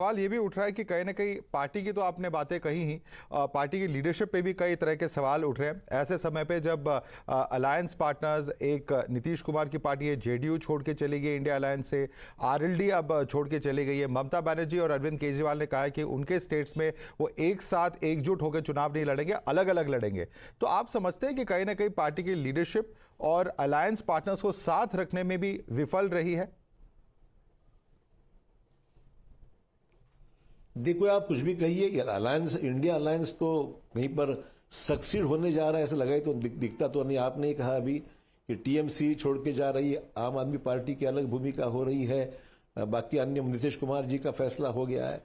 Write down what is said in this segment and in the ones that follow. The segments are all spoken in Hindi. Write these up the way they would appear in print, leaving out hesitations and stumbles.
सवाल ये भी उठ रहा है कि कहीं ना कहीं पार्टी की तो आपने बातें कही ही, पार्टी की लीडरशिप पे भी कई तरह के सवाल उठ रहे हैं ऐसे समय पे जब अलायंस पार्टनर्स एक नीतीश कुमार की पार्टी है, जेडीयू छोड़ के चली गई इंडिया अलायंस से, आरएलडी अब छोड़ के चली गई है। ममता बनर्जी और अरविंद केजरीवाल ने कहा है कि उनके स्टेट्स में वो एक साथ एकजुट होकर चुनाव नहीं लड़ेंगे, अलग अलग लड़ेंगे। तो आप समझते हैं कि कहीं ना कहीं पार्टी की लीडरशिप और अलायंस पार्टनर्स को साथ रखने में भी विफल रही है? देखो, आप कुछ भी कहिए, अलायंस, इंडिया अलायंस तो कहीं पर सक्सीड होने जा रहा है ऐसा लगाई तो दिखता तो नहीं। आपने कहा अभी कि टीएमसी छोड़ के जा रही है, आम आदमी पार्टी की अलग भूमिका हो रही है, बाकी अन्य नीतीश कुमार जी का फैसला हो गया है।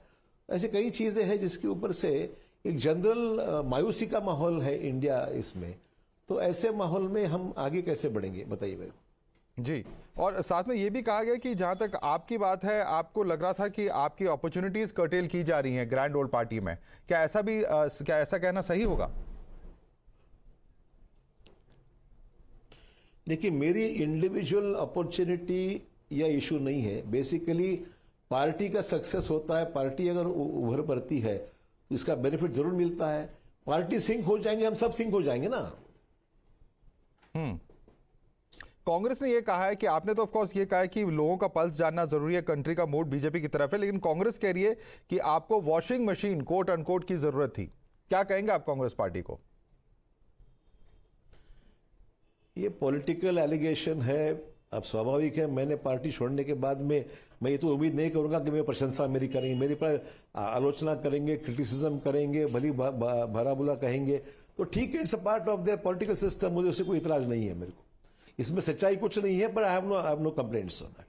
ऐसे कई चीजें हैं जिसके ऊपर से एक जनरल मायूसी का माहौल है इंडिया इसमें। तो ऐसे माहौल में हम आगे कैसे बढ़ेंगे, बताइए मेरे को। जी, और साथ में ये भी कहा गया कि जहां तक आपकी बात है, आपको लग रहा था कि आपकी अपॉर्चुनिटीज कर्टेल की जा रही हैं ग्रैंड ओल्ड पार्टी में। क्या ऐसा भी क्या ऐसा कहना सही होगा? देखिए, मेरी इंडिविजुअल अपॉर्चुनिटी या इशू नहीं है। बेसिकली पार्टी का सक्सेस होता है, पार्टी अगर उभर पड़ती है तो इसका बेनिफिट जरूर मिलता है। पार्टी सिंक हो जाएंगे, हम सब सिंक हो जाएंगे ना। कांग्रेस ने यह कहा है कि आपने तो ऑफ कोर्स ये कहा है कि लोगों का पल्स जानना जरूरी है, कंट्री का मूड बीजेपी की तरफ है, लेकिन कांग्रेस कह रही है कि आपको वॉशिंग मशीन कोट अनकोट की जरूरत थी। क्या कहेंगे आप कांग्रेस पार्टी को? ये पॉलिटिकल एलिगेशन है। अब स्वाभाविक है, मैंने पार्टी छोड़ने के बाद में मैं ये तो उम्मीद नहीं करूंगा कि मेरी प्रशंसा मेरी करेंगे, मेरी पर आलोचना करेंगे, क्रिटिसिज्म करेंगे, भली भला बुला कहेंगे तो ठीक है, it's a part of their political system. मुझे उससे कोई इतराज नहीं है, मेरे को इसमें सच्चाई कुछ नहीं है, पर I have no complaints on that.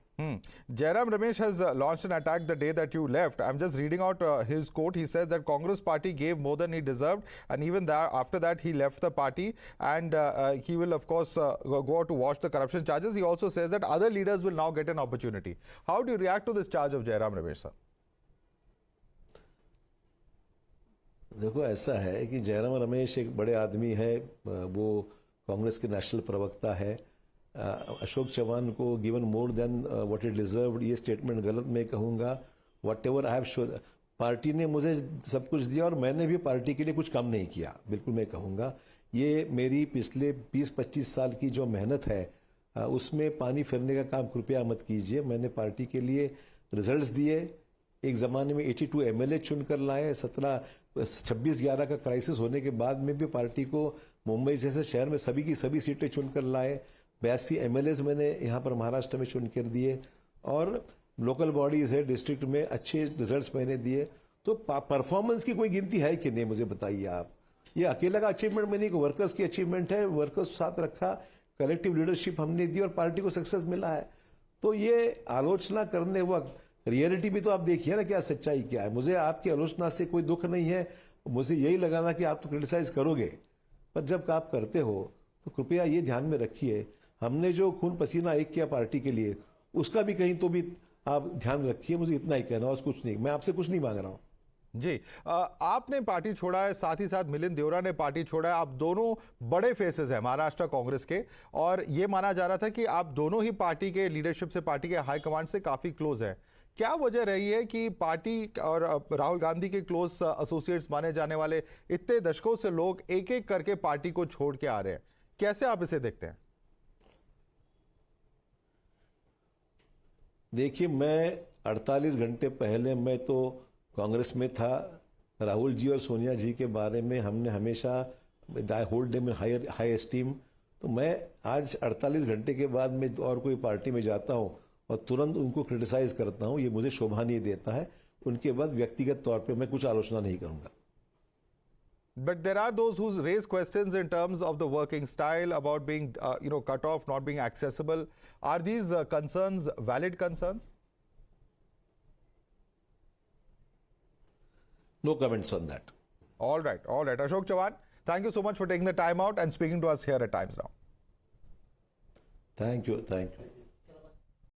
Jairam Ramesh has launched an attack the day that you left. I'm just reading out his quote. He says that Congress party gave more than he deserved, and even that after that he left the party, and he will of course go out to watch the corruption charges. He also says that other leaders will now get an opportunity. How do you react to this charge of Jairam Ramesh, sir? देखो, ऐसा है कि जयराम रमेश एक बड़े आदमी है, वो कांग्रेस के नेशनल प्रवक्ता है। अशोक चौहान को given more than what it deserved, ये स्टेटमेंट गलत मैं कहूंगा। What ever I have shown, party ने मुझे सब कुछ दिया और मैंने भी पार्टी के लिए कुछ कम नहीं किया, बिल्कुल मैं कहूंगा। ये मेरी पिछले 20-25 साल की जो मेहनत है उसमें पानी फेरने का काम कृपया मत कीजिए। मैंने पार्टी के लिए रिजल्ट्स दिए, एक जमाने में 82 एमएलए चुनकर लाए, 26-11 का क्राइसिस होने के बाद में भी पार्टी को मुंबई जैसे शहर में सभी की सभी सीटें चुनकर लाए। 82 एमएलए मैंने यहाँ पर महाराष्ट्र में चुनकर दिए, और लोकल बॉडीज है डिस्ट्रिक्ट में अच्छे रिजल्ट्स मैंने दिए। तो परफॉर्मेंस की कोई गिनती है कि नहीं, मुझे बताइए आप। ये अकेला का अचीवमेंट में नहीं, वर्कर्स की अचीवमेंट है, वर्कर्स को साथ रखा, कलेक्टिव लीडरशिप हमने दी और पार्टी को सक्सेस मिला है। तो ये आलोचना करने वक्त रियलिटी भी तो आप देखिए ना, क्या सच्चाई क्या है। मुझे आपकी आलोचना से कोई दुख नहीं है, मुझे यही लगाना कि आप तो क्रिटिसाइज करोगे, पर जब आप करते हो तो कृपया ये ध्यान में रखिए, हमने जो खून पसीना एक किया पार्टी के लिए, उसका भी कहीं तो भी आप ध्यान रखिए। मुझे इतना ही कहना, और कुछ नहीं, मैं आपसे कुछ नहीं मांग रहा हूं। जी, आपने पार्टी छोड़ा है, साथ ही साथ मिलिंद देवरा ने पार्टी छोड़ा है। आप दोनों बड़े फेसेस हैं महाराष्ट्र कांग्रेस के, और यह माना जा रहा था कि आप दोनों ही पार्टी के लीडरशिप से, पार्टी के हाईकमांड से काफी क्लोज हैं। क्या वजह रही है कि पार्टी और राहुल गांधी के क्लोज एसोसिएट्स माने जाने वाले इतने दशकों से लोग एक एक करके पार्टी को छोड़ के आ रहे हैं? कैसे आप इसे देखते हैं? देखिए, मैं 48 घंटे पहले मैं तो कांग्रेस में था। राहुल जी और सोनिया जी के बारे में हमने हमेशा I hold them in high esteem. तो मैं आज 48 घंटे के बाद में और कोई पार्टी में जाता हूं और तुरंत उनको क्रिटिसाइज करता हूं, ये मुझे शोभा नहीं देता है। उनके बाद व्यक्तिगत तौर पे मैं कुछ आलोचना नहीं करूंगा। But there are those who raise questions in terms of the working style, about being cut off, not being accessible. Are these concerns valid concerns? No comments on that. All right, all right. Ashok Chauhan, thank you so much for taking the time out and speaking to us here at Times Now. Thank you.